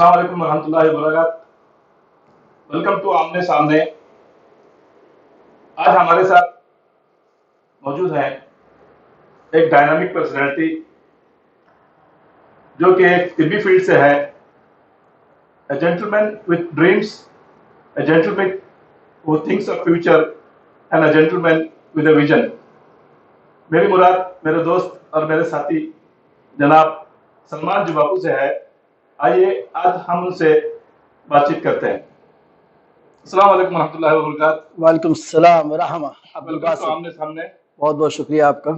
अस्सलाम वालेकुम रहमतुल्लाहि व बरकातहू। वेलकम टू आमने सामने। आज हमारे साथ मौजूद हैं एक डायनामिक पर्सनैलिटी जो कि एक तिब्बी फील्ड से है, a gentleman with dreams, a gentleman who thinks of future and a gentleman with a vision। मेरी मुराद मेरे दोस्त और मेरे साथी जनाब सलमान जुबाकू से है। आइए आज हम उनसे बातचीत करते हैं। अस्सलाम वालेकुम रहमतुल्लाहि व बरकातहू। वालेकुम सलाम व रहमा। अब्दुल वेलकम टू बासित, आमने सामने। बहुत बहुत शुक्रिया आपका।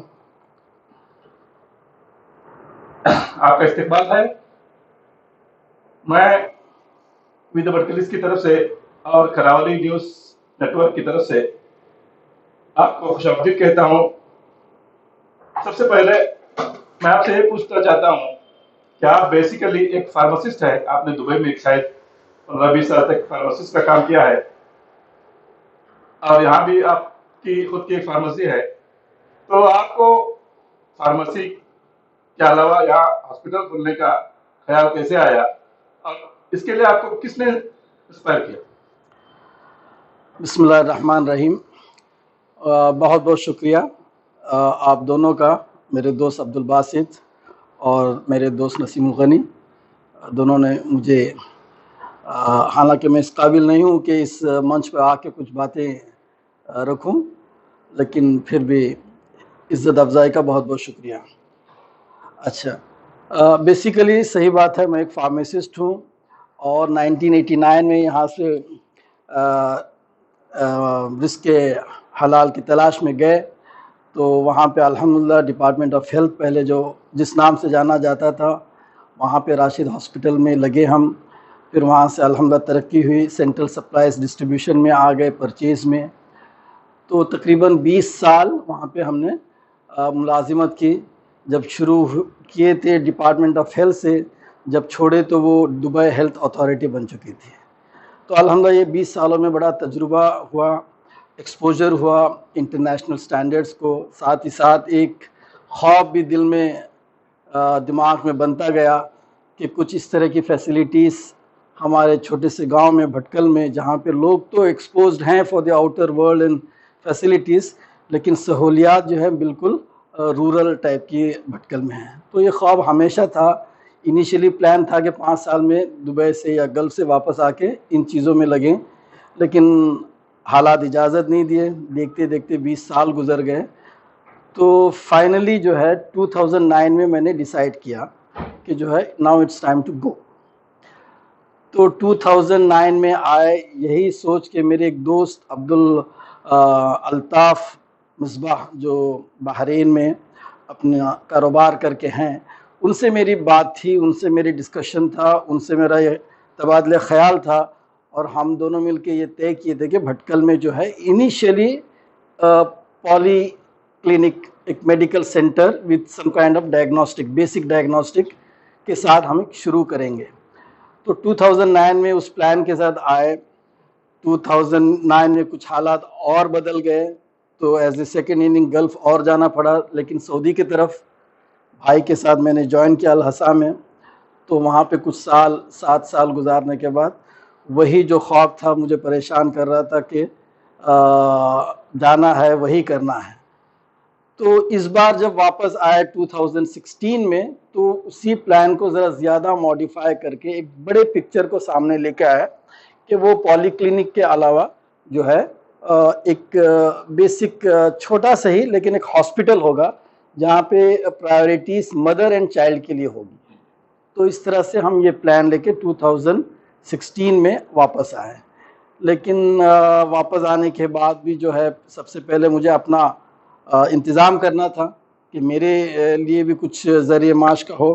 आपका इस्तेकबाल है। मैं विद बटकलिस की तरफ से और करावली न्यूज नेटवर्क की तरफ से आपको खुशामदीद कहता हूँ। सबसे पहले मैं आपसे ये पूछना चाहता हूँ कि आप बेसिकली एक फार्मासिस्ट है। आपने दुबई में शायद 15-20 साल तक फार्मासिस्ट का काम किया है और यहाँ भी आपकी खुद की एक फार्मेसी है। तो आपको फार्मेसी के अलावा यहाँ हॉस्पिटल खोलने का ख्याल कैसे आया और इसके लिए आपको किसने इंस्पायर किया? बिस्मिल्लाहिर्रहमानिर्रहीम। बहुत बहुत शुक्रिया आप दोनों का, मेरे दोस्त अब्दुल बासित और मेरे दोस्त नसीम गनी। दोनों ने मुझे, हालांकि मैं इस काबिल नहीं हूँ कि इस मंच पर आके कुछ बातें रखूँ, लेकिन फिर भी इज़्ज़त अफजाई का बहुत बहुत शुक्रिया। अच्छा, बेसिकली सही बात है, मैं एक फार्मासिस्ट हूँ और 1989 में यहाँ से रिस्क के हलाल की तलाश में गए। तो वहाँ पे अल्हम्दुलिल्लाह डिपार्टमेंट ऑफ हेल्थ, पहले जो जिस नाम से जाना जाता था, वहाँ पे राशिद हॉस्पिटल में लगे हम। फिर वहाँ से अल्हम्दुलिल्लाह तरक्की हुई, सेंट्रल सप्लाईज डिस्ट्रीब्यूशन में आ गए, परचेज़ में। तो तकरीबन 20 साल वहाँ पे हमने मुलाजिमत की। जब शुरू किए थे डिपार्टमेंट ऑफ हेल्थ से, जब छोड़े तो वो दुबई हेल्थ अथॉरिटी बन चुकी थी। तो अल्हम्दुलिल्लाह ये 20 सालों में बड़ा तजुर्बा हुआ, एक्सपोजर हुआ इंटरनेशनल स्टैंडर्ड्स को। साथ ही साथ एक ख्वाब भी दिल में, दिमाग में बनता गया कि कुछ इस तरह की फैसिलिटीज़ हमारे छोटे से गांव में, भटकल में, जहाँ पे लोग तो एक्सपोज्ड हैं for the outer world and facilities, लेकिन सहूलियात जो है बिल्कुल रूरल टाइप की भटकल में है। तो ये ख्वाब हमेशा था। इनिशियली प्लान था कि 5 साल में दुबई से या गल्फ़ से वापस आके इन चीज़ों में लगें, लेकिन हालात इजाज़त नहीं दिए। देखते देखते 20 साल गुजर गए। तो फाइनली जो है 2009 में मैंने डिसाइड किया कि जो है now it's time to go. तो 2009 में आए यही सोच के मेरे एक दोस्त अब्दुल अल्ताफ़ मिसबाह, जो बहरीन में अपना कारोबार करके हैं, उनसे मेरी बात थी, उनसे मेरी डिस्कशन था, उनसे मेरा ये तबादला ख्याल था। और हम दोनों मिलके ये तय किए थे कि भटकल में जो है इनिशियली पॉली क्लिनिक, एक medical centre with some kind of diagnostic, basic diagnostic के साथ हम शुरू करेंगे। तो 2009 में उस प्लान के साथ आए। 2009 में कुछ हालात और बदल गए, तो as a second inning Gulf और जाना पड़ा, लेकिन सऊदी की तरफ भाई के साथ मैंने ज्वाइन किया अल हसा में। तो वहाँ पे कुछ साल, 7 साल गुजारने के बाद वही जो ख्वाब था मुझे परेशान कर रहा था कि जाना है, वही करना है। तो इस बार जब वापस आए 2016 में, तो उसी प्लान को ज़रा ज़्यादा मॉडिफाई करके एक बड़े पिक्चर को सामने लेके आया कि वो पॉलीक्लिनिक के अलावा जो है एक बेसिक, छोटा सही लेकिन एक हॉस्पिटल होगा जहाँ पे प्रायोरिटीज़ मदर एंड चाइल्ड के लिए होगी। तो इस तरह से हम ये प्लान लेके 2016 में वापस आए। लेकिन वापस आने के बाद भी जो है सबसे पहले मुझे अपना इंतज़ाम करना था कि मेरे लिए भी कुछ ज़रिए माश का हो।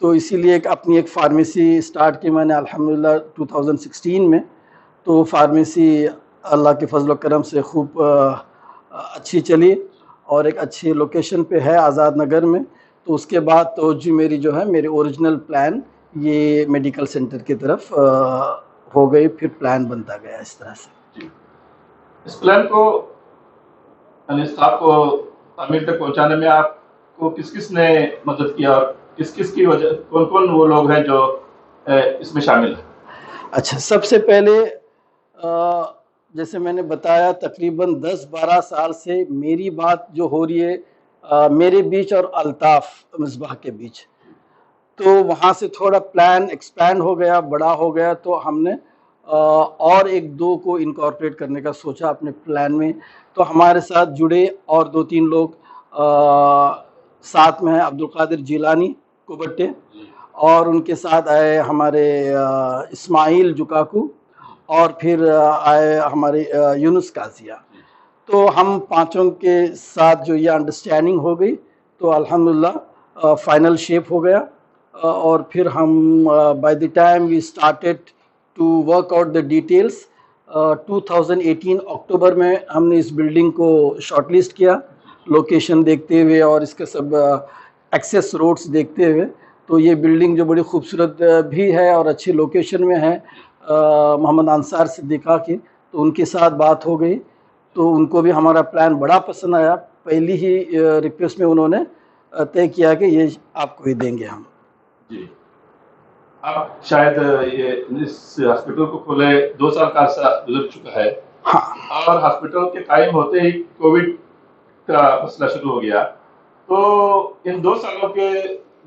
तो इसीलिए अपनी एक फार्मेसी स्टार्ट की मैंने अल्हम्दुलिल्लाह 2016 में। तो फार्मेसी अल्लाह के फजल करम से खूब अच्छी चली और एक अच्छी लोकेशन पे है आज़ाद नगर में। तो उसके बाद तो जी मेरी जो है, मेरी ओरिजिनल प्लान ये मेडिकल सेंटर की तरफ हो गई, फिर प्लान बनता गया इस तरह से। इस प्लान को आपको तामीर तक पहुंचाने में आपको किस किस ने मदद किया और किस किस की वजह, कौन कौन वो लोग हैं जो इसमें शामिल है? अच्छा, सबसे पहले जैसे मैंने बताया तकरीबन 10-12 साल से मेरी बात जो हो रही है मेरे बीच और अल्ताफ मिसबाह के बीच। तो वहाँ से थोड़ा प्लान एक्सपैंड हो गया, बड़ा हो गया, तो हमने और 1-2 को इनकॉर्पोरेट करने का सोचा अपने प्लान में। तो हमारे साथ जुड़े और 2-3 लोग साथ में हैं, अब्दुल कादिर जिलानी कुबट्टे, और उनके साथ आए हमारे इस्माइल जुकाकू, और फिर आए हमारे यूनुस काजिया। तो हम पांचों के साथ जो ये अंडरस्टैंडिंग हो गई, तो अल्हम्दुलिल्लाह फाइनल शेप हो गया। और फिर हम by the time we started to work out the details, 2018 अक्टूबर में हमने इस बिल्डिंग को शॉर्टलिस्ट किया, लोकेशन देखते हुए और इसके सब एक्सेस रोड्स देखते हुए। तो ये बिल्डिंग जो बड़ी खूबसूरत भी है और अच्छी लोकेशन में है, मोहम्मद अंसार सिद्दीक़ा की, तो उनके साथ बात हो गई। तो उनको भी हमारा प्लान बड़ा पसंद आया। पहली ही रिक्वेस्ट में उन्होंने तय किया कि ये आपको ही देंगे हम। जी। आप शायद ये इस हॉस्पिटल को खोले 2 साल का अर्सा गुजर चुका है। हाँ, और हॉस्पिटल के कायम होते ही कोविड का मसला शुरू हो गया। तो इन 2 सालों के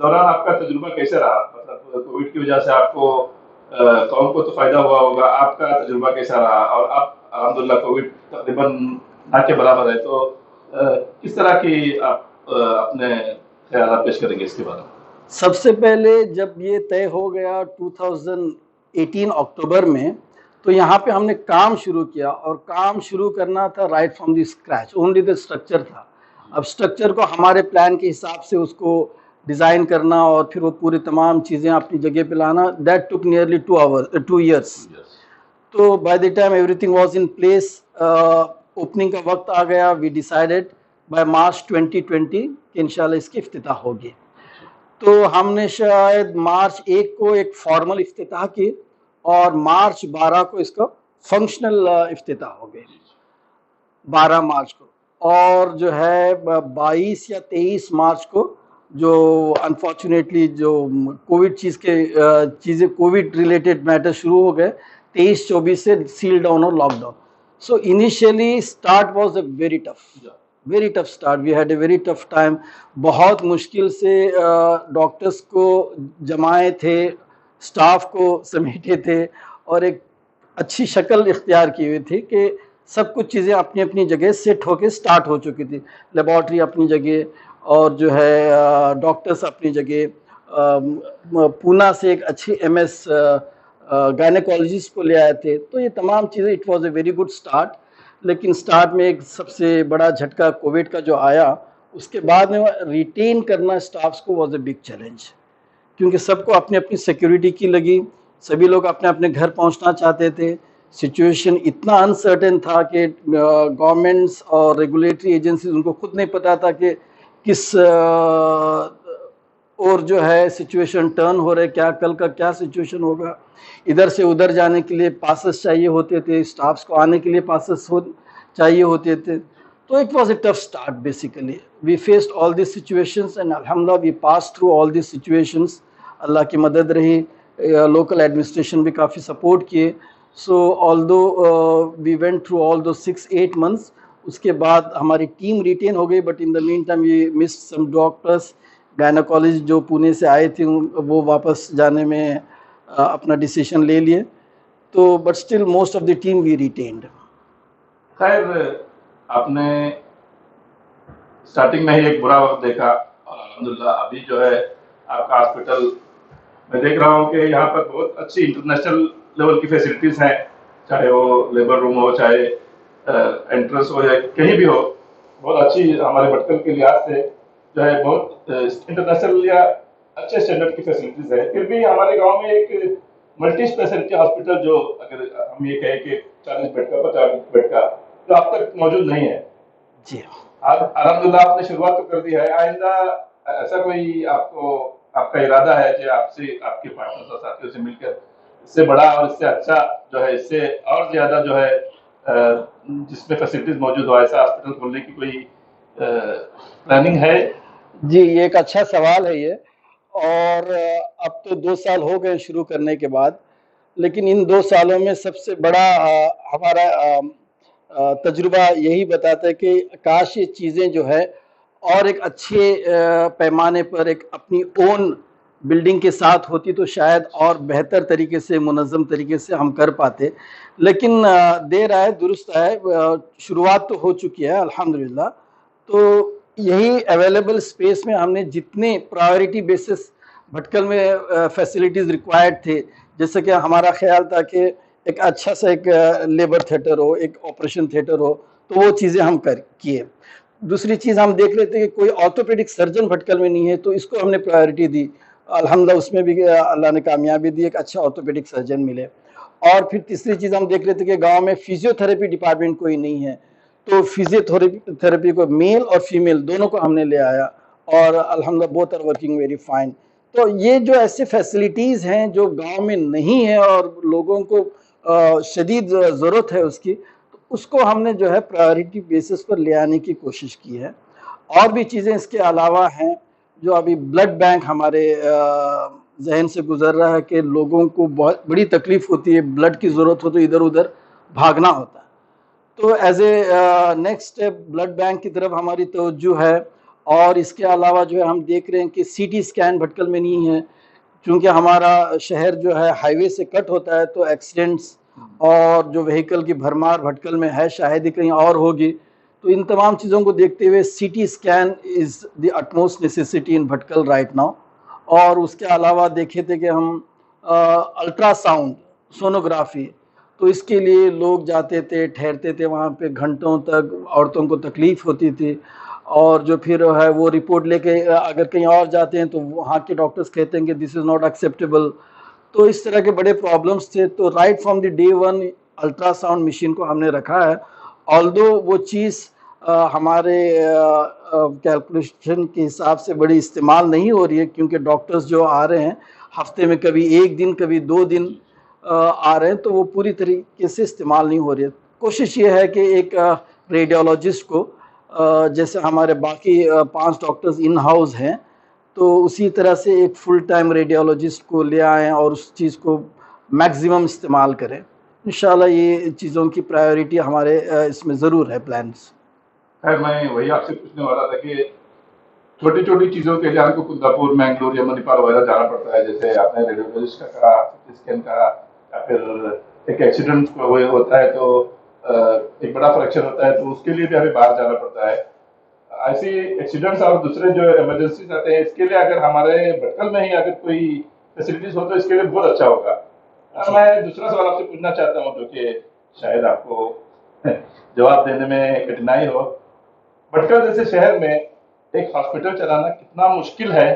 दौरान आपका तजुर्बा कैसे रहा? मतलब कोविड की वजह से आपको कौम को तो फायदा हुआ होगा, आपका तजुर्बा कैसा रहा? और आप अल्हम्दुलिल्लाह कोविड तकरीबन ना के बराबर है, तो किस तरह की आप अपने ख्यालात पेश करेंगे इसके बारे में? सबसे पहले जब ये तय हो गया 2018 अक्टूबर में, तो यहाँ पे हमने काम शुरू किया, और काम शुरू करना था right from the scratch, only the structure था। अब स्ट्रक्चर को हमारे प्लान के हिसाब से उसको डिज़ाइन करना और फिर वो पूरी तमाम चीज़ें अपनी जगह पे लाना, दैट टुक नियरली 2 years। तो bye the time everything was in place, opening का वक्त आ गया। वी डिसाइडेड बाय मार्च 2020 कि इंशाल्लाह इसकी इफ्तिताह होगी। तो हमने शायद मार्च 1 को एक फॉर्मल इफ्तिताह की, और मार्च 12 को इसका फंक्शनल इफ्तिताह हो गई, 12 मार्च को। और जो है 22 या 23 मार्च को जो अनफॉर्चुनेटली जो कोविड चीज़ें कोविड रिलेटेड मैटर शुरू हो गए, 23-24 से सील डाउन और lockdown. So initially start was a very tough start, we had a very tough time. बहुत मुश्किल से डॉक्टर्स को जमाए थे, स्टाफ को समेटे थे, और एक अच्छी शक्ल इख्तियार की हुई थी कि सब कुछ चीज़ें अपनी अपनी जगह सेट होके स्टार्ट हो चुकी थी। लेबॉर्ट्री अपनी जगह, और जो है डॉक्टर्स अपनी जगह। पूना से एक अच्छी एमएस गायनेकोलॉजिस्ट को ले आए थे। तो ये तमाम चीज़ें, it was a very good start. लेकिन स्टार्ट में एक सबसे बड़ा झटका कोविड का जो आया, उसके बाद में रिटेन करना स्टाफ्स को वाज अ बिग चैलेंज, क्योंकि सबको अपनी अपनी सिक्योरिटी की लगी, सभी लोग अपने अपने घर पहुंचना चाहते थे। सिचुएशन इतना अनसर्टेन था कि गवर्नमेंट्स और रेगुलेटरी एजेंसीज उनको खुद नहीं पता था कि किस और जो है सिचुएशन टर्न हो रहे, क्या कल का क्या सिचुएशन होगा। इधर से उधर जाने के लिए पासेस चाहिए होते थे, स्टाफ्स को आने के लिए पासेस चाहिए होते थे। तो it was a tough start basically. We faced all this situations and अल्हम्दुलिल्लाह we pass through all this situations. अल्लाह की मदद रही, लोकल एडमिनिस्ट्रेशन भी काफ़ी सपोर्ट किए। So although we went through all those 6-8 months, उसके बाद हमारी टीम रिटेन हो गई, but in the meantime we miss some doctors. Gynaecologist जो पुणे से आए थे वो वापस जाने में अपना डिसीजन ले लिए। तो but still most of the team we retained. खैर, आपने स्टार्टिंग में ही एक बुरा वक्त देखा, और अल्हम्दुलिल्लाह अभी जो है आपका हॉस्पिटल, मैं देख रहा हूँ कि यहाँ पर बहुत अच्छी इंटरनेशनल लेवल की फैसिलिटीज़ हैं, चाहे वो लेबर रूम हो, चाहे एंट्रेंस हो, या कहीं भी हो। बहुत अच्छी हमारे भटकल के लिहाज से जो है बहुत इंटरनेशनल या अच्छे स्टैंडर्ड की फैसिलिटीज़ है। फिर भी हमारे गांव में एक मल्टी स्पेशलिटी हॉस्पिटल, जो अगर हम ये कहें कि 40 बेड का, 50 बेड का, जो अब तक मौजूद नहीं है। जी, आज अल्हम्दुलिल्लाह आपने शुरुआत तो कर दी है। आइंदा ऐसा कोई आपका इरादा है कि आपसे, आपके पार्टनर्स और साथियों से मिलकर इससे बड़ा और इससे अच्छा जो है, इससे और ज्यादा जो है जिसमें फैसिलिटीज मौजूद हो, ऐसा हॉस्पिटल खोलने की कोई प्लानिंग है? जी, ये एक अच्छा सवाल है ये। और अब तो 2 साल हो गए शुरू करने के बाद, लेकिन इन 2 सालों में सबसे बड़ा हमारा तजुर्बा यही बताता है कि काश ये चीज़ें जो है और एक अच्छे पैमाने पर एक अपनी ओन बिल्डिंग के साथ होती तो शायद और बेहतर तरीके से मुनज़्ज़म तरीके से हम कर पाते। लेकिन देर आए दुरुस्त आए, शुरुआत तो हो चुकी है अल्हम्दुलिल्लाह। तो यही अवेलेबल स्पेस में हमने जितने प्रायोरिटी बेसिस भटकल में फैसिलिटीज़ रिक्वायर्ड थे, जैसे कि हमारा ख्याल था कि एक अच्छा सा एक लेबर थिएटर हो, एक ऑपरेशन थिएटर हो, तो वो चीज़ें हम कर किए। दूसरी चीज़ हम देख लेते कि कोई ऑर्थोपेडिक सर्जन भटकल में नहीं है, तो इसको हमने प्रायोरिटी दी। अल्हम्दुलिल्लाह उसमें भी अल्लाह ने कामयाबी दी, एक अच्छा ऑर्थोपेडिक सर्जन मिले। और फिर तीसरी चीज़ हम देख लेते कि गांव में फिजियोथेरेपी डिपार्टमेंट कोई नहीं है, तो फिजियोथेरेपी को मेल और फीमेल दोनों को हमने ले आया और अल्हम्दुलिल्लाह both are working very fine. तो ये जो ऐसे फैसिलिटीज़ हैं जो गांव में नहीं है और लोगों को शदीद ज़रूरत है उसकी, तो उसको हमने जो है प्रायोरिटी बेसिस पर ले आने की कोशिश की है। और भी चीज़ें इसके अलावा हैं, जो अभी ब्लड बैंक हमारे जहन से गुजर रहा है कि लोगों को बहुत बड़ी तकलीफ होती है, ब्लड की ज़रूरत हो तो इधर उधर भागना होता है। तो as a next step blood bank की तरफ हमारी तवज्जो है। और इसके अलावा जो है हम देख रहे हैं कि सीटी स्कैन भटकल में नहीं है, क्योंकि हमारा शहर जो है हाईवे से कट होता है, तो एक्सीडेंट्स और जो व्हीकल की भरमार भटकल में है शायद ही कहीं और होगी। तो इन तमाम चीज़ों को देखते हुए CT scan is the utmost necessity in Bhatkal right now. और उसके अलावा देखे थे कि हम अल्ट्रासाउंड सोनोग्राफी, तो इसके लिए लोग जाते थे, ठहरते थे वहाँ पे घंटों तक, औरतों को तकलीफ़ होती थी। और जो फिर है वो रिपोर्ट लेके अगर कहीं और जाते हैं तो वहाँ के डॉक्टर्स कहते हैं कि दिस इज़ नॉट एक्सेप्टेबल। तो इस तरह के बड़े प्रॉब्लम्स थे। तो right from the day one ultrasound machine को हमने रखा है। ऑल्दो वो चीज़ हमारे कैलकुलेशन के हिसाब से बड़ी इस्तेमाल नहीं हो रही है, क्योंकि डॉक्टर्स जो आ रहे हैं हफ्ते में कभी 1 दिन कभी 2 दिन आ रहे हैं, तो वो पूरी तरीके से इस्तेमाल नहीं हो रही है। कोशिश ये है कि एक रेडियोलॉजिस्ट को जैसे हमारे बाकी 5 डॉक्टर्स इन हाउस हैं, तो उसी तरह से एक फुल टाइम रेडियोलॉजिस्ट को ले आएँ और उस चीज़ को मैक्सिमम इस्तेमाल करें। इंशाल्लाह ये चीज़ों की प्रायोरिटी हमारे इसमें ज़रूर है प्लान्स। खैर मैं वही आपसे पूछने वाला था कि छोटी छोटी चीज़ों के लिए आपको कुंदापुर, मैंगलोर या मणिपाल वगैरह जाना पड़ता है, जैसे आपने रेडियोलॉजिस्ट का कहा, सिटी स्कैन का, या फिर एक एक्सीडेंट होता है तो एक बड़ा फ्रैक्चर होता है तो उसके लिए भी हमें बाहर जाना पड़ता है। ऐसी एक्सीडेंट्स और दूसरे जो इमरजेंसीज आते हैं, इसके लिए अगर हमारे भटकल में ही अगर कोई फैसिलिटीज हो तो इसके लिए बहुत अच्छा होगा। मैं दूसरा सवाल आपसे पूछना चाहता हूँ, जो कि शायद आपको जवाब देने में कठिनाई हो। भटकल जैसे शहर में एक हॉस्पिटल चलाना कितना मुश्किल है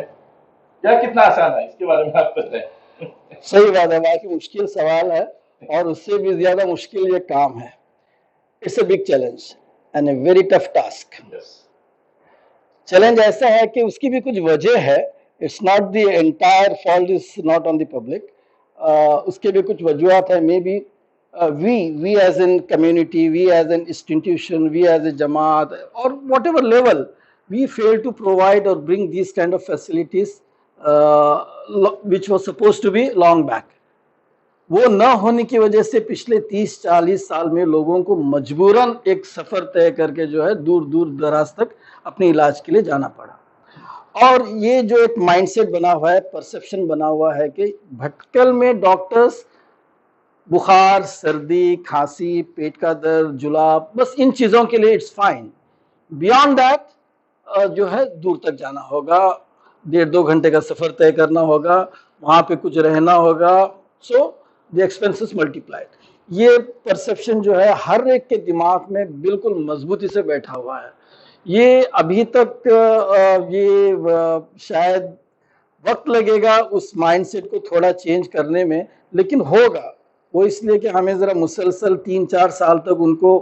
या कितना आसान है, इसके बारे में आप बताएं। सही बात है, वाकई मुश्किल सवाल है और उससे भी ज़्यादा मुश्किल ये काम है। It's a big challenge and a very tough task. Yes. Challenge ऐसा है कि उसकी भी कुछ वजह है। It's not the entire fault is not on the public. उसके भी कुछ वजूहत है। Maybe we as an community, we as an institution, we as a जमात और whatever level, we fail to provide और bring this kind of facilities which was suppose to be long back. वो न होने की वजह से पिछले 30-40 साल में लोगों को मजबूरन एक सफ़र तय करके जो है दूर दूर दराज तक अपने इलाज के लिए जाना पड़ा। और ये जो एक माइंडसेट बना हुआ है, परसेप्शन बना हुआ है कि भटकल में डॉक्टर्स बुखार, सर्दी, खांसी, पेट का दर्द, जुलाब, बस इन चीज़ों के लिए इट्स फाइन। बियॉन्ड दैट जो है दूर तक जाना होगा, 1.5-2 घंटे का सफ़र तय करना होगा, वहाँ पे कुछ रहना होगा। So the expenses multiplied. ये परसेप्शन जो है हर एक के दिमाग में बिल्कुल मजबूती से बैठा हुआ है। ये अभी तक शायद वक्त लगेगा उस माइंडसेट को थोड़ा चेंज करने में, लेकिन होगा। वो इसलिए कि हमें ज़रा मुसलसल 3-4 साल तक उनको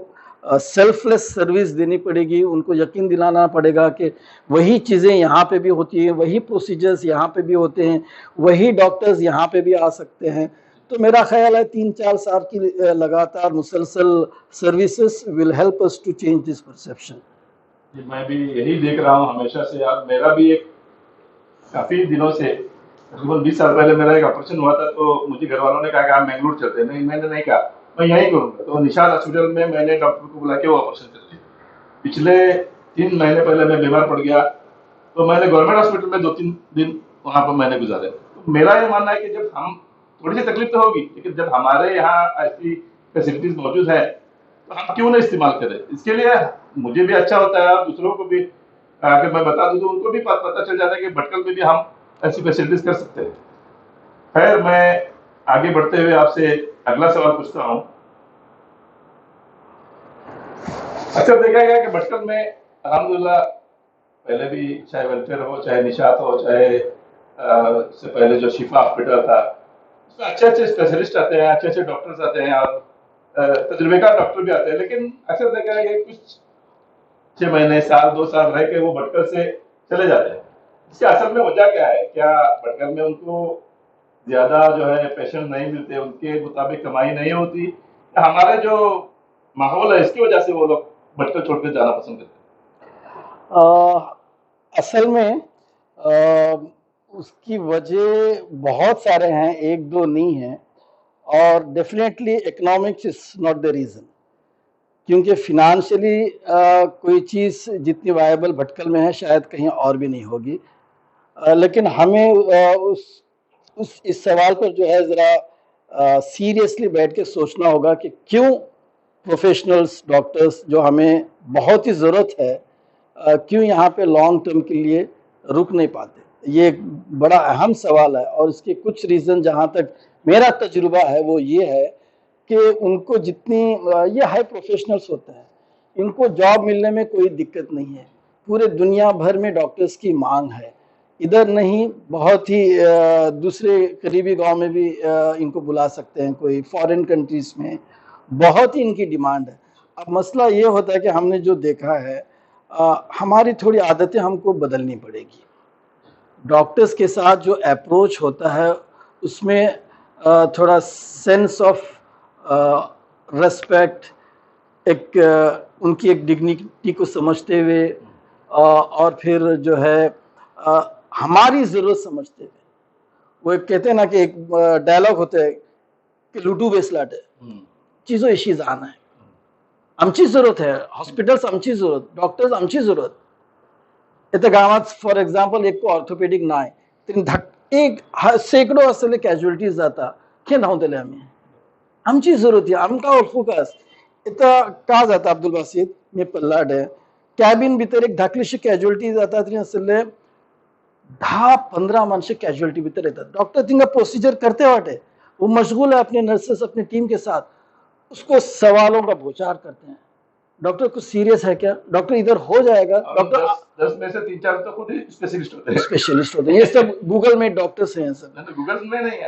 सेल्फलेस सर्विस देनी पड़ेगी, उनको यकीन दिलाना पड़ेगा कि वही चीज़ें यहाँ पे भी होती हैं, वही प्रोसीजर्स यहाँ पे भी होते हैं, वही डॉक्टर्स यहाँ पे भी आ सकते हैं। तो मेरा ख्याल है 3-4 साल की लगातार मुसलसल services will help us to change this perception. मैं भी यही देख रहा हूँ हमेशा से यार। मेरा भी एक काफी दिनों से तकरीबन 20 साल पहले मेरा एक ऑपरेशन हुआ था, तो मुझे घर वालों ने कहा कि आप मैंगलोर चलते हैं। नहीं, मैंने नहीं कहा, मैं यहीं करूँगा। तो निशाद हॉस्पिटल में मैंने डॉक्टर को बुला के वो ऑपरेशन कर दिया। पिछले 3 महीने पहले मैं बीमार पड़ गया, तो मैंने गवर्नमेंट हॉस्पिटल में 2-3 दिन वहाँ पर मैंने गुजारे। तो मेरा ये मानना है कि जब हम, थोड़ी सी तकलीफ तो होगी, लेकिन जब हमारे यहाँ ऐसी फैसिलिटीज मौजूद है, तो हम क्यों ना इस्तेमाल करें। इसके लिए मुझे भी अच्छा होता है और दूसरों को भी अगर मैं बता दूं तो उनको भी पता चल जाता है कि भटकल में भी हम ऐसी फैसिलिटीज कर सकते हैं। खैर, मैं आगे बढ़ते हुए आपसे अगला सवाल पूछता हूँ। अक्सर देखा गया कि भटकल में अल्हम्दुलिल्लाह पहले भी, चाहे वेलफेयर हो, चाहे निशात हो, चाहे से पहले जो शिफा हॉस्पिटल था, उसमें अच्छे अच्छे स्पेशलिस्ट आते हैं, अच्छे अच्छे डॉक्टर्स आते हैं और तजुर्बेकार डॉक्टर भी आते हैं। लेकिन अक्सर देखा है कि कुछ 6 महीने, साल, 2 साल रह के वो भटकल से चले जाते हैं। इसके असल में वजह क्या है? क्या भटकल में उनको ज्यादा जो है पेशेंट नहीं मिलते, उनके मुताबिक कमाई नहीं होती, या हमारे जो माहौल है इसकी वजह से वो लोग भटकल छोड़ कर जाना पसंद करते असल में उसकी वजह बहुत सारे हैं, एक दो नहीं है। और definitely economics is not the reason, क्योंकि फिनेंशियली कोई चीज़ जितनी वायबल भटकल में है शायद कहीं और भी नहीं होगी। लेकिन हमें उस इस सवाल पर जो है ज़रा सीरियसली बैठ के सोचना होगा कि क्यों प्रोफेशनल्स डॉक्टर्स जो हमें बहुत ही ज़रूरत है, क्यों यहाँ पे लॉन्ग टर्म के लिए रुक नहीं पाते। ये एक बड़ा अहम सवाल है और इसके कुछ रीज़न जहाँ तक मेरा तजुर्बा है वो ये है कि उनको जितनी ये हाई प्रोफेशनल्स होते हैं, इनको जॉब मिलने में कोई दिक्कत नहीं है। पूरे दुनिया भर में डॉक्टर्स की मांग है, इधर नहीं, बहुत ही दूसरे करीबी गांव में भी इनको बुला सकते हैं, कोई फॉरेन कंट्रीज में बहुत ही इनकी डिमांड है। अब मसला ये होता है कि हमने जो देखा है, हमारी थोड़ी आदतें हमको बदलनी पड़ेगी। डॉक्टर्स के साथ जो अप्रोच होता है उसमें थोड़ा सेंस ऑफ रेस्पेक्ट, एक उनकी एक डिग्निटी को समझते हुए और फिर जो है हमारी ज़रूरत समझते हुए। वो एक कहते हैं ना कि एक डायलॉग होता है कि लुटू बेसलाट है चीज़ो इशी जान है, आमची जरूरत आहे, हॉस्पिटल्स आमची जरूरत, डॉक्टर्स आमची जरूरत. इथं गावात फॉर एक्झाम्पल एक ऑर्थोपेडिक नाही तरी एक शेकडो असलेले कॅज्युअलिटीज जाता हे नव्हतले आम्ही आमची जरूरत आहे आमका फोकस इथं का जाता अब्दुल बासित मी पल्लाड आहे कॅबिन भितर एक धाकलीशी कॅज्युअलिटी जाता तरी असले 10-15 माणसं कॅज्युअलिटी भीतर येतात डॉक्टर तिंगा प्रोसीजर करते वाटे वो मशगूल है अपने नर्सेस अपनी टीम के साथ उसको सवालों का भोचार करते हैं डॉक्टर कुछ सीरियस है क्या डॉक्टर इधर हो जाएगा डॉक्टर 10 में से 3-4 तो खुद ही स्पेशलिस्ट होते हैं ये सब गूगल में डॉक्टर्स हैं सब गूगल में नहीं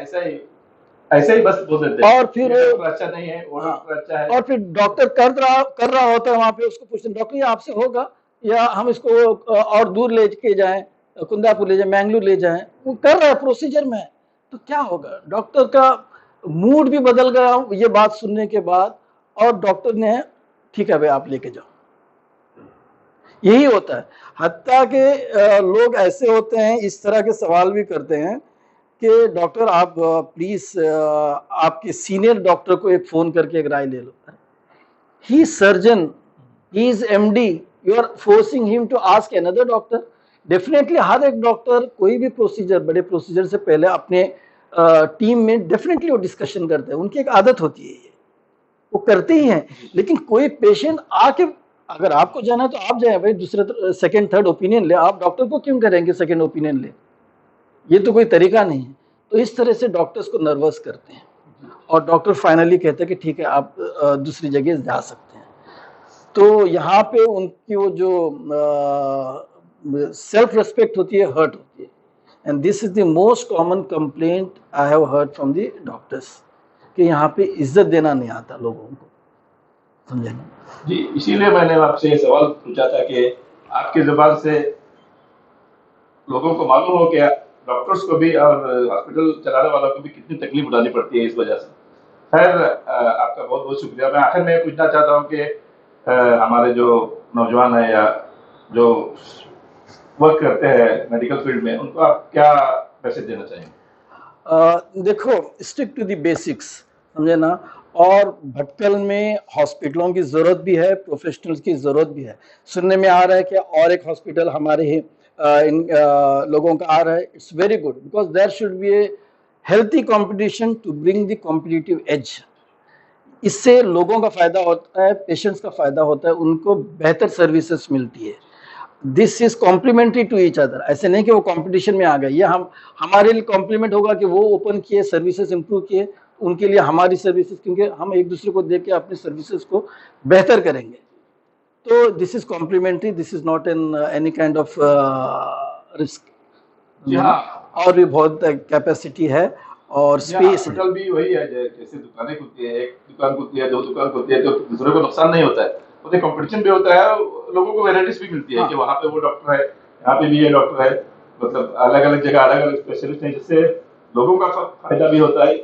ऐसा ही बस बोल देते हैं और फिर अच्छा नहीं है वो डॉक्टर अच्छा है और फिर डॉक्टर कर रहा होता है वहां पे उसको पूछते हैं डॉक्टर ये आपसे होगा या हम इसको और दूर लेके जाएं कुंदापुर ले जाएं मैंगलोर ले जाएं वो कर रहा है प्रोसीजर में तो क्या होगा डॉक्टर का मूड भी बदल गया ये बात सुनने के बाद और डॉक्टर ने ठीक है भाई आप लेके जाओ यही होता है हत्या के लोग ऐसे होते हैं इस तरह के सवाल भी करते हैं कि डॉक्टर आप प्लीज आपके सीनियर डॉक्टर को एक फोन करके एक राय ले लो he surgeon he is MD you are forcing him to ask another doctor definitely हर एक डॉक्टर कोई भी प्रोसीजर बड़े प्रोसीजर से पहले अपने टीम में डेफिनेटली वो डिस्कशन करते हैं उनकी एक आदत होती है ये वो करते ही हैं लेकिन कोई पेशेंट आके अगर आपको जाना है तो आप जाए भाई दूसरे सेकंड थर्ड ओपिनियन ले आप डॉक्टर को क्यों करेंगे सेकंड ओपिनियन ले ये तो कोई तरीका नहीं है तो इस तरह से डॉक्टर्स को नर्वस करते हैं और डॉक्टर फाइनली कहते हैं कि ठीक है आप दूसरी जगह जा सकते हैं तो यहाँ पे उनकी वो जो सेल्फ रेस्पेक्ट होती है हर्ट होती है and this is the most common complaint I have heard from the doctors कि यहाँ पे इज्जत देना नहीं आता लोगों को समझे जी इसीलिए मैंने आपसे ये सवाल पूछा था कि आपकी जुबान से लोगों को मालूम हो गया डॉक्टर्स को भी और हॉस्पिटल चलाने वालों को भी कितनी तकलीफ उठानी पड़ती है इस वजह से खैर आपका बहुत बहुत शुक्रिया मैं आखिर में पूछना चाहता हूँ कि हमारे जो नौजवान है या जो वर्क करते हैं मेडिकल फील्ड में उनको आप क्या मैसेज देना चाहेंगे? देखो, स्टिक टू द बेसिक्स, समझे ना। और भटकल में हॉस्पिटलों की ज़रूरत भी है, प्रोफेशनल्स की ज़रूरत भी है। सुनने में आ रहा है कि और एक हॉस्पिटल हमारे ही इन लोगों का आ रहा है। It's very good, because there should be a healthy competition to bring the competitive edge. इससे लोगों का फायदा होता है, पेशेंट्स का फायदा होता है, उनको बेहतर सर्विसेज मिलती है। This is complementary to each other. ऐसे नहीं कि वो कंपटीशन में आ गए, ये हम हमारे लिए कॉम्प्लीमेंट होगा कि वो ओपन किए, सर्विसेज इंप्रूव किए, उनके लिए हमारी सर्विसेज, क्योंकि हम एक दूसरे को देख के अपनी सर्विसेज को बेहतर करेंगे। तो this is complementary, this is not in any kind of risk. जी हाँ। और भी बहुत कैपेसिटी है और स्पेस है। हॉस्पिटल भी वही है, जैसे दुकानें खुलती है, एक दुकान खुलती है, दो दुकान खुलती है, तो दूसरे को नुकसान नहीं होता है, उसमें कंपटीशन भी होता है, लोगों को वैरायटीज भी मिलती है। हाँ। कि वहाँ पे वो डॉक्टर है, यहाँ पे भी ये डॉक्टर है, मतलब अलग अलग जगह अलग अलग स्पेशलिस्ट हैं, जिससे लोगों का फायदा भी होता है।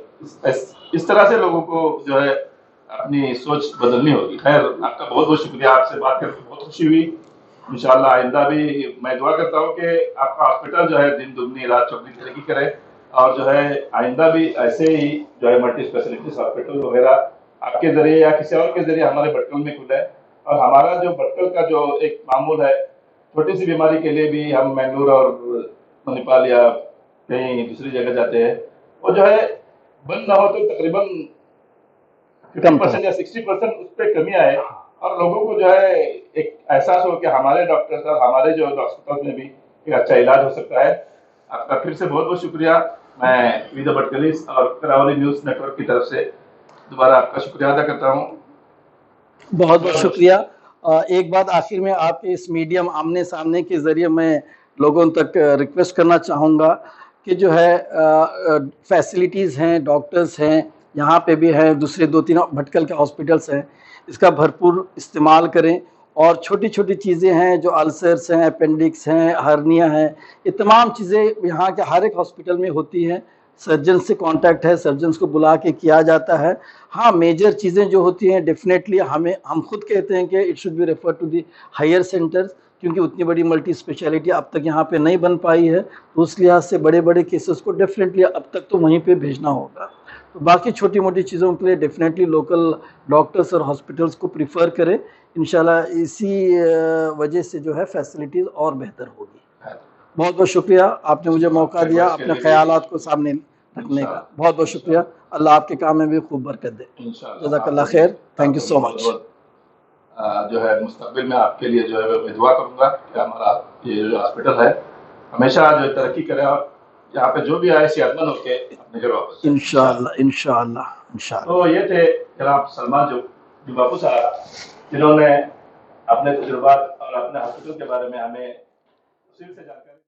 इस तरह से लोगों को जो है अपनी सोच बदलनी होगी। खैर, आपका बहुत बहुत शुक्रिया, आपसे बात करके बहुत खुशी हुई। इंशाल्लाह आइंदा भी मैं दुआ करता हूँ कि आपका हॉस्पिटल जो है दिन दुगनी रात चौगनी तरक्की करे, और जो है आइंदा भी ऐसे ही जो है मल्टी स्पेशलिटीज हॉस्पिटल वगैरह आपके जरिए या किसी और के जरिए हमारे भटकल में खुले। और हमारा जो भटकल का जो एक मामूल है, छोटी सी बीमारी के लिए भी हम मैंगलोर और मणिपाल या कहीं दूसरी जगह जाते हैं, वो जो है बंद ना हो तो तकरीबन 50% या 60% उस पर कमी आए, और लोगों को जो है एक एहसास हो कि हमारे डॉक्टर और हमारे जो हॉस्पिटल में भी एक अच्छा इलाज हो सकता है। आपका फिर से बहुत बहुत शुक्रिया। मैं विद भटकलिस और करावली न्यूज नेटवर्क की तरफ से दोबारा आपका शुक्रिया अदा करता हूँ। बहुत बहुत शुक्रिया। एक बात आखिर में आपके इस मीडियम आमने सामने के जरिए मैं लोगों तक रिक्वेस्ट करना चाहूँगा कि जो है फैसिलिटीज़ हैं, डॉक्टर्स हैं, यहाँ पे भी हैं, दूसरे 2-3 भटकल के हॉस्पिटल्स हैं, इसका भरपूर इस्तेमाल करें। और छोटी छोटी चीज़ें हैं, जो अल्सर्स हैं, अपेंडिक्स हैं, हर्निया हैं, ये तमाम चीज़ें यहाँ के हर एक हॉस्पिटल में होती हैं। सर्जन से कांटेक्ट है, सर्जन्स को बुला के किया जाता है। हाँ, मेजर चीज़ें जो होती हैं डेफिनेटली हम खुद कहते हैं कि it should be refer to the higher centres, क्योंकि उतनी बड़ी मल्टी स्पेशलिटी अब तक यहाँ पे नहीं बन पाई है। तो उस लिहाज से बड़े बड़े केसेस को डेफिनेटली अब तक तो वहीं पे भेजना होगा। तो बाकी छोटी मोटी चीज़ों के लिए डेफिनेटली लोकल डॉक्टर्स और हॉस्पिटल्स को प्रीफर करें। इंशाल्लाह इसी वजह से जो है फैसिलिटीज़ और बेहतर होगी। बहुत बहुत शुक्रिया, आपने मुझे मौका दिया अपने ख्यालात को सामने रखने का। बहुत बहुत शुक्रिया। अल्लाह आपके काम में भी खूब बरकत दे। जज़ाकल्लाह खैर। Thank you so much. जो है मुस्तकबिल में आपके लिए जो है मैं दुआ करूंगा कि हमारा ये जो हॉस्पिटल है हमेशा जो तरक्की करे, और यहाँ पे जो भी आए सेहतमंद होके अपने घर वापस जाए। इंशाअल्लाह इंशाअल्लाह इंशाअल्लाह। तो ये थे जनाब सलमान जो बापू साहब, जिन्होंने अपने तजुर्बात और अपने हॉस्पिटल के बारे में हमें तफसील से जानकारी